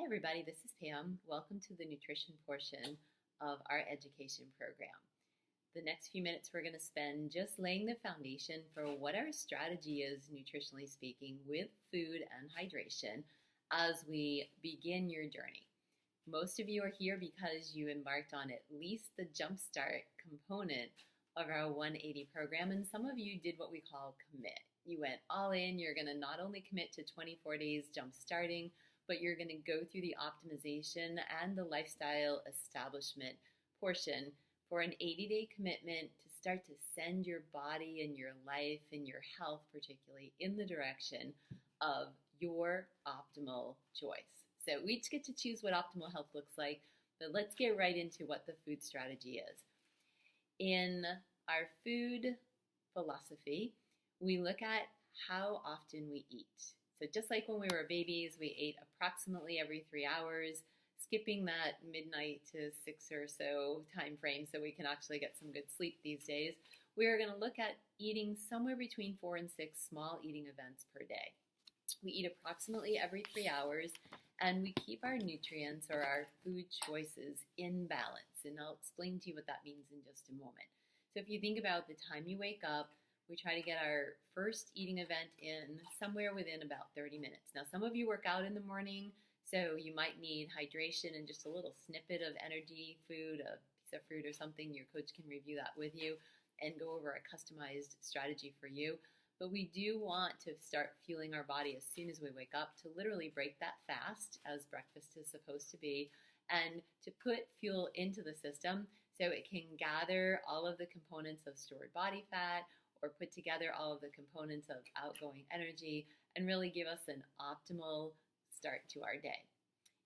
everybody, this is Pam. Welcome to the nutrition portion of our education program. The next few minutes we're going to spend just laying the foundation for what our strategy is, nutritionally speaking, with food and hydration as we begin your journey. Most of you are here because you embarked on at least the Jumpstart component of our 180 program, and some of you did what we call commit. You went all in. You're going to not only commit to 24 days Jumpstarting, but you're going to go through the optimization and the lifestyle establishment portion for an 80-day commitment to start to send your body and your life and your health particularly in the direction of your optimal choice. So we each get to choose what optimal health looks like, but let's get right into what the food strategy is. In our food philosophy, we look at how often we eat. So just like when we were babies, we ate approximately every 3 hours, skipping that midnight to 6 or so time frame so we can actually get some good sleep these days. We are going to look at eating somewhere between 4 and 6 small eating events per day. We eat approximately every 3 hours, and we keep our nutrients or our food choices in balance. And I'll explain to you what that means in just a moment. So if you think about the time you wake up, we try to get our first eating event in somewhere within about 30 minutes. Now, some of you work out in the morning, so you might need hydration and just a little snippet of energy food, a piece of fruit or something. Your coach can review that with you and go over a customized strategy for you. But we do want to start fueling our body as soon as we wake up to literally break that fast, as breakfast is supposed to be, and to put fuel into the system so it can gather all of the components of stored body fat or put together all of the components of outgoing energy and really give us an optimal start to our day.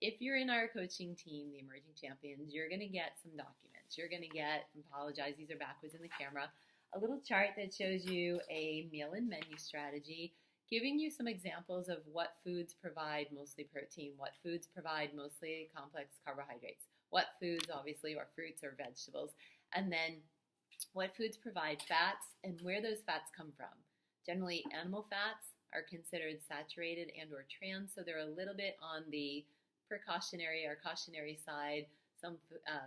If you're in our coaching team, the Emerging Champions, you're going to get some documents. You're going to get, apologize, these are backwards in the camera, a little chart that shows you a meal and menu strategy, giving you some examples of what foods provide mostly protein, what foods provide mostly complex carbohydrates, what foods obviously are fruits or vegetables, and then what foods provide fats and where those fats come from. Generally, animal fats are considered saturated and or trans, so they're a little bit on the precautionary or cautionary side, some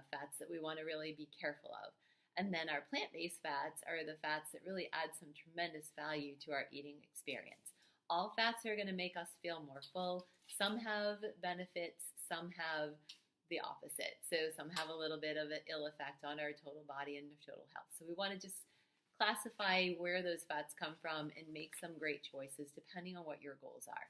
fats that we want to really be careful of. And then our plant-based fats are the fats that really add some tremendous value to our eating experience. All fats are going to make us feel more full. Some have benefits, some have the opposite. So some have a little bit of an ill effect on our total body and total health. So we want to just classify where those fats come from and make some great choices depending on what your goals are.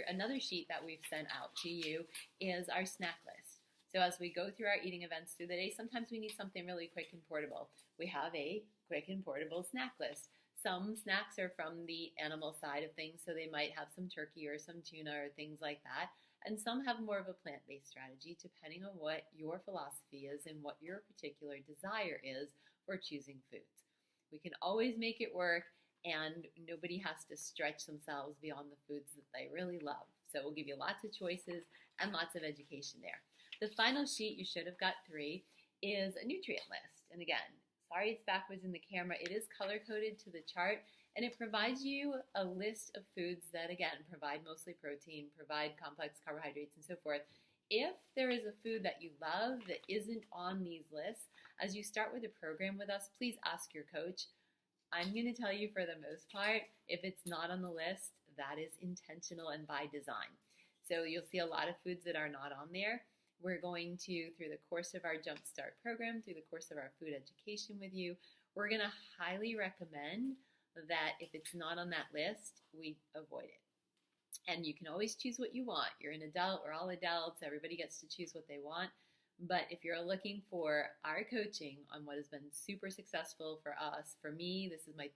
Another sheet that we've sent out to you is our snack list. So as we go through our eating events through the day, sometimes we need something really quick and portable. We have a quick and portable snack list. Some snacks are from the animal side of things, so they might have some turkey or some tuna or things like that. And some have more of a plant-based strategy depending on what your philosophy is and what your particular desire is for choosing foods. We can always make it work, and nobody has to stretch themselves beyond the foods that they really love. So we'll give you lots of choices and lots of education there. The final sheet, you should have got 3, is a nutrient list. And again, sorry it's backwards in the camera. It is color-coded to the chart, and it provides you a list of foods that, again, provide mostly protein, provide complex carbohydrates, and so forth. If there is a food that you love that isn't on these lists, as you start with a program with us, please ask your coach. I'm going to tell you for the most part, if it's not on the list, that is intentional and by design. So you'll see a lot of foods that are not on there. We're going to, through the course of our Jumpstart program, through the course of our food education with you, we're going to highly recommend that if it's not on that list, we avoid it. And you can always choose what you want. You're an adult, we're all adults, everybody gets to choose what they want. But if you're looking for our coaching on what has been super successful for us, for me, this is I'm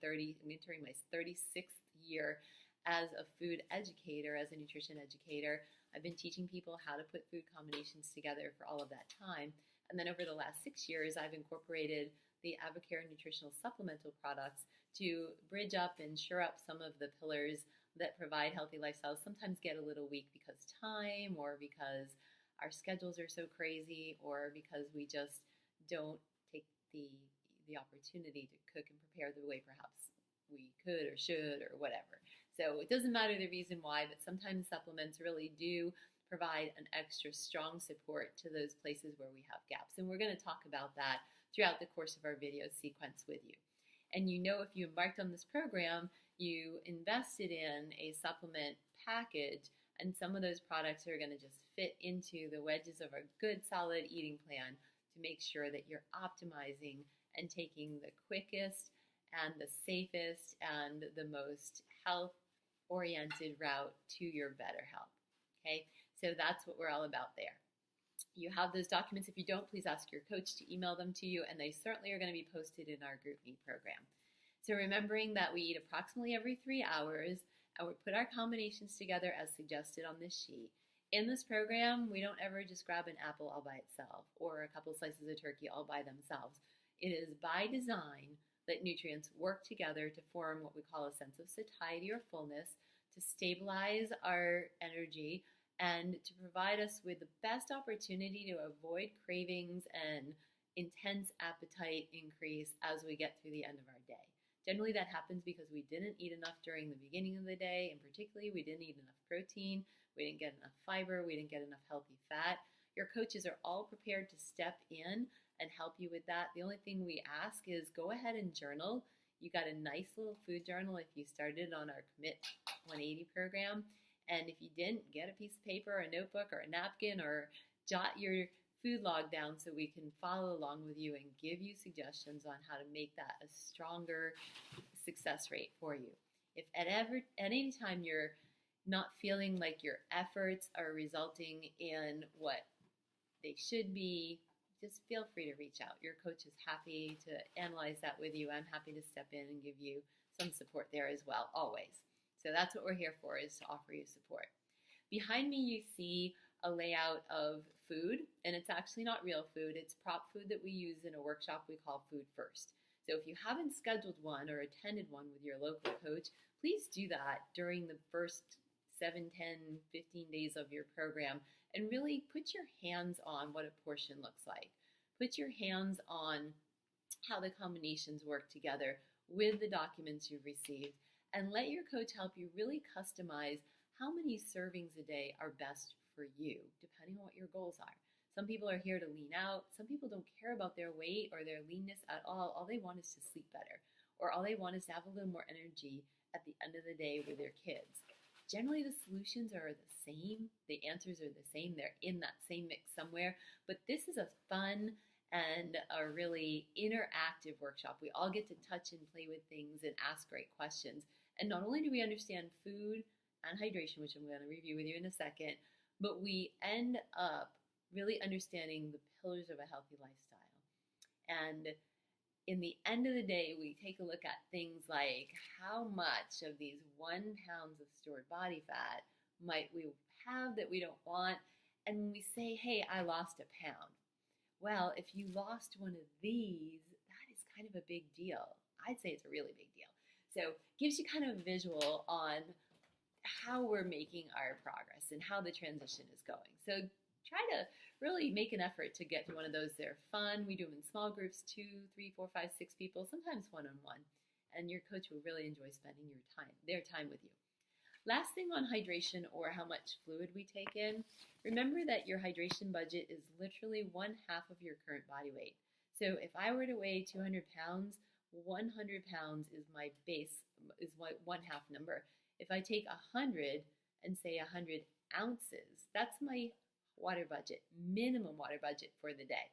entering my 36th year as a food educator, as a nutrition educator. I've been teaching people how to put food combinations together for all of that time. And then over the last 6 years, I've incorporated the Avocare nutritional supplemental products to bridge up and shore up some of the pillars that provide healthy lifestyles. Sometimes get a little weak because time, or because our schedules are so crazy, or because we just don't take the opportunity to cook and prepare the way perhaps we could or should or whatever. So it doesn't matter the reason why, but sometimes supplements really do provide an extra strong support to those places where we have gaps. And we're going to talk about that throughout the course of our video sequence with you. And you know, if you embarked on this program, you invested in a supplement package, and some of those products are going to just fit into the wedges of a good solid eating plan to make sure that you're optimizing and taking the quickest and the safest and the most health-oriented route to your better health. Okay, so that's what we're all about there. You have those documents. If you don't, please ask your coach to email them to you, and they certainly are going to be posted in our GroupMe program. So remembering that we eat approximately every 3 hours, and we put our combinations together as suggested on this sheet. In this program, we don't ever just grab an apple all by itself or a couple slices of turkey all by themselves. It is by design that nutrients work together to form what we call a sense of satiety or fullness, to stabilize our energy, and to provide us with the best opportunity to avoid cravings and intense appetite increase as we get through the end of our day. Generally, that happens because we didn't eat enough during the beginning of the day, and particularly we didn't eat enough protein, we didn't get enough fiber, we didn't get enough healthy fat. Your coaches are all prepared to step in and help you with that. The only thing we ask is go ahead and journal. You got a nice little food journal if you started on our Commit 180 program. And if you didn't, get a piece of paper or a notebook or a napkin, or jot your food log down so we can follow along with you and give you suggestions on how to make that a stronger success rate for you. If at any time you're not feeling like your efforts are resulting in what they should be, just feel free to reach out. Your coach is happy to analyze that with you. I'm happy to step in and give you some support there as well, always. So that's what we're here for, is to offer you support. Behind me you see a layout of food, and it's actually not real food. It's prop food that we use in a workshop we call Food First. So if you haven't scheduled one or attended one with your local coach, please do that during the first 7, 10, 15 days of your program, and really put your hands on what a portion looks like. Put your hands on how the combinations work together with the documents you've received, and let your coach help you really customize how many servings a day are best for you, depending on what your goals are. Some people are here to lean out. Some people don't care about their weight or their leanness at all. All they want is to sleep better, or all they want is to have a little more energy at the end of the day with their kids. Generally, the solutions are the same. The answers are the same. They're in that same mix somewhere. But this is a fun and a really interactive workshop. We all get to touch and play with things and ask great questions. And not only do we understand food and hydration, which I'm going to review with you in a second, but we end up really understanding the pillars of a healthy lifestyle. And in the end of the day, we take a look at things like how much of these 1 pound of stored body fat might we have that we don't want. And when we say, hey, I lost a pound. Well, if you lost one of these, that is kind of a big deal. I'd say it's a really big deal. So it gives you kind of a visual on how we're making our progress and how the transition is going. So try to really make an effort to get to one of those. They're fun. We do them in small groups, 2, 3, 4, 5, 6 people, sometimes one-on-one. And your coach will really enjoy spending their time with you. Last thing on hydration, or how much fluid we take in, remember that your hydration budget is literally 1/2 of your current body weight. So if I were to weigh 200 pounds, 100 pounds is my base, is my 1/2 number. If I take 100 and say 100 ounces, that's my water budget, minimum water budget for the day.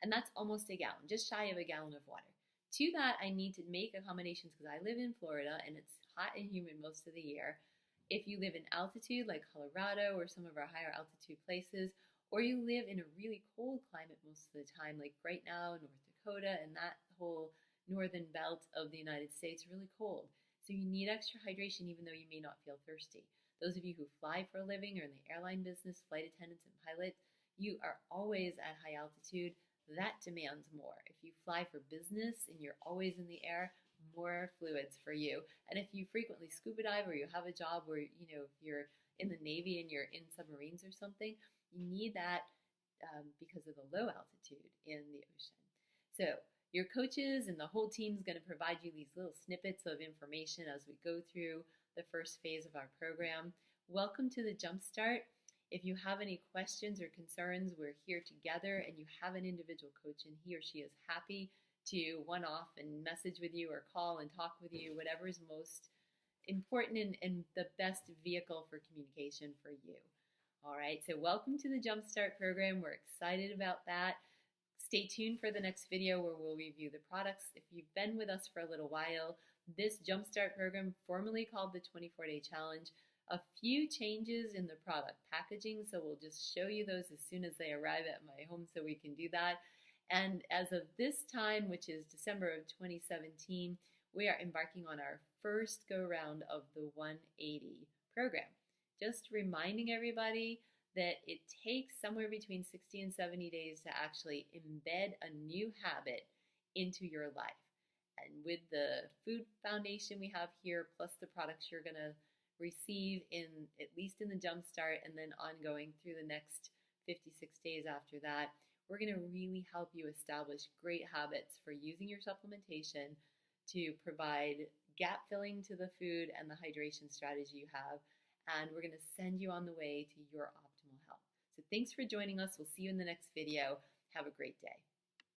And that's almost a gallon, just shy of a gallon of water. To that, I need to make accommodations because I live in Florida and it's hot and humid most of the year. If you live in altitude like Colorado or some of our higher altitude places, or you live in a really cold climate most of the time, like right now in North Dakota and that whole northern belt of the United States, really cold. So you need extra hydration even though you may not feel thirsty. Those of you who fly for a living or in the airline business, flight attendants and pilots, you are always at high altitude. That demands more. If you fly for business and you're always in the air, more fluids for you. And if you frequently scuba dive or you have a job where, if you're in the Navy and you're in submarines or something, you need that because of the low altitude in the ocean. So your coaches and the whole team is going to provide you these little snippets of information as we go through the first phase of our program. Welcome to the Jumpstart. If you have any questions or concerns, we're here together, and you have an individual coach, and he or she is happy to one-off and message with you or call and talk with you, whatever is most important and the best vehicle for communication for you. All right, so welcome to the Jumpstart program. We're excited about that. Stay tuned for the next video where we'll review the products. If you've been with us for a little while, this Jumpstart program, formerly called the 24-Day Challenge, a few changes in the product packaging, so we'll just show you those as soon as they arrive at my home so we can do that. And as of this time, which is December of 2017, we are embarking on our first go-round of the 180 program. Just reminding everybody that it takes somewhere between 60 and 70 days to actually embed a new habit into your life. And with the food foundation we have here, plus the products you're going to receive in at least in the Jumpstart and then ongoing through the next 56 days after that, we're going to really help you establish great habits for using your supplementation to provide gap filling to the food and the hydration strategy you have. And we're going to send you on the way to your optimal health. So thanks for joining us. We'll see you in the next video. Have a great day.